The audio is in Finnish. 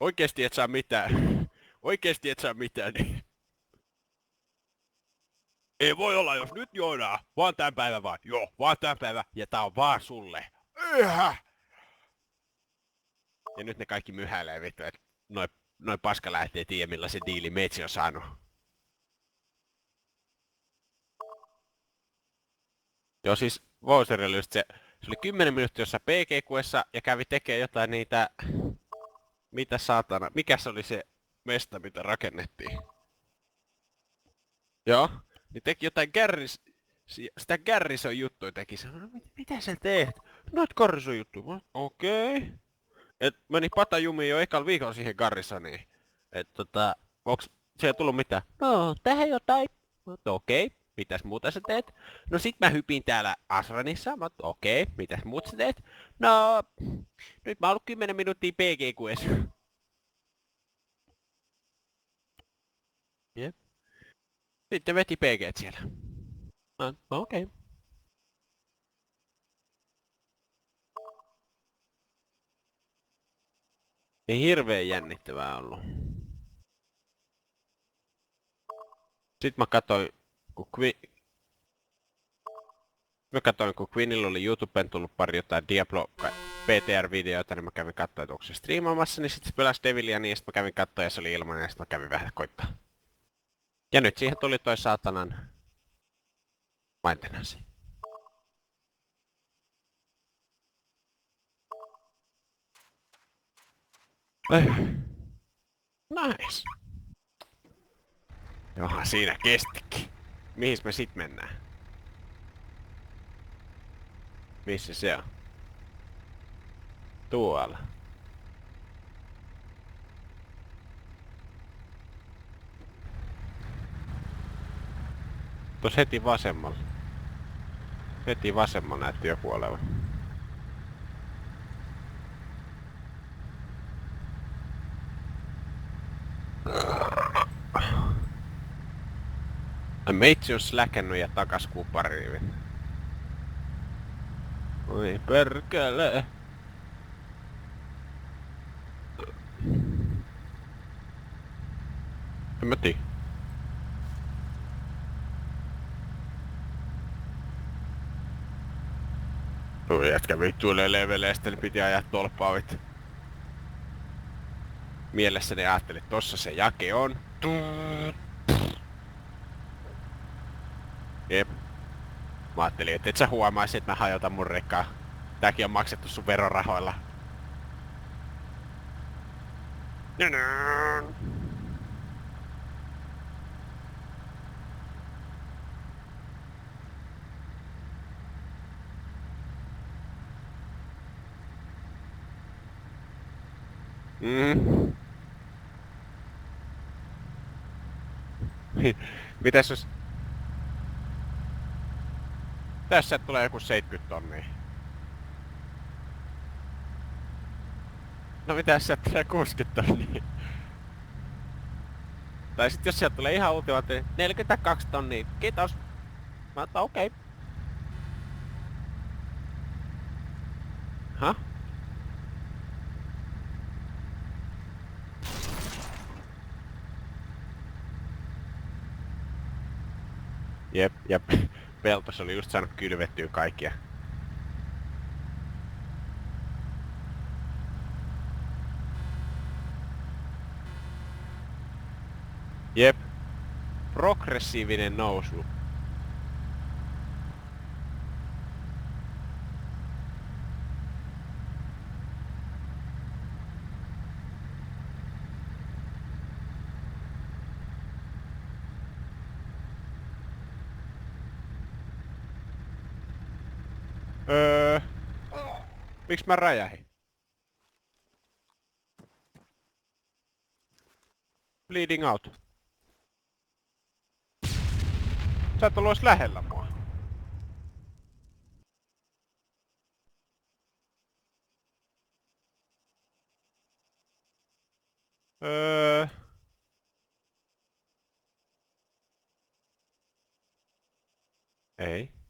Oikeesti et saa mitään. Oikeesti et saa mitään, niin... Ei voi olla, jos nyt juodaan. Vaan tän päivän vaan. Joo, vaan tän päivän. Ja tää on vaan sulle. Yhä! Ja nyt ne kaikki myhäilee vittu, että noi paskalähteet ei tiedä millaisen diili meitsi on saanut. Joo siis Wowzer oli just se oli 10 minuuttia jossain PGQ:ssa ja kävi tekee jotain niitä... Mitä saatana, mikä se oli se mesta mitä rakennettiin? Joo, niin teki jotain sitä Garrison juttuja teki. Sanoi, no mitä sä teet? Noit Garrison juttuja. Okei. Okay. Et meni patajumiin jo ekalla viikolla siihen Garrisoniin. Et onks siellä tullut mitään? No, tähän jotain. Okei, okay. Mitäs muuta sä teet? No sit mä hypin täällä Asranissa. Okei, okay. Mitäs muuta sä teet? No, nyt mä oon ollut 10 minuuttia PGQ:ssä. Jep. Sitten veti PG:t siellä. No, okei. Okay. Ei hirveen jännittävää ollut. Sitten kun Queenilla oli YouTubeen tullut pari jotain Diablo PTR-videoita, niin mä kävin katsoa, että onko se striimaamassa, niin sitten se pelasi Devilia, niin sitten mä kävin katsoa ja se oli ilmanen, ja sitten mä kävin vähän koittaa. Ja nyt siihen tuli toi saatanan maintenance. Nice. Johan siinä kestikin. Mihin me sit mennään? Missä se on? Tuolla. Tuossa heti vasemmalla. Heti vasemmalla näytti joku olevan. Meitsi on släkännyt ja takas kupariivin. Oi perkele. En mä tiedä. Oi jätkä vittuilee leveleistä, niin piti ajaa tolppaa vittu. Mielessäni ajattelin, että tossa se jake on. Jep. Mä ajattelin, että et sä huomaisi, että mä hajotan mun rekkaa. Tääkin on maksettu sun verorahoilla. Mitäs jos... Tässä tulee joku 70 tonnia. No mitäs sieltä tulee 60 tonnia? Tai sit jos sieltä tulee ihan ultimaattinen 42 tonnia. Kiitos. Mä otan okei. Okay. Huh? Jep, jep. Peltos oli just saanut kylvettyä kaikkia. Jep. Progressiivinen nousu. Miksi mä räjähin? Bleeding out. Sä et ollut edes lähellä mua. Ei.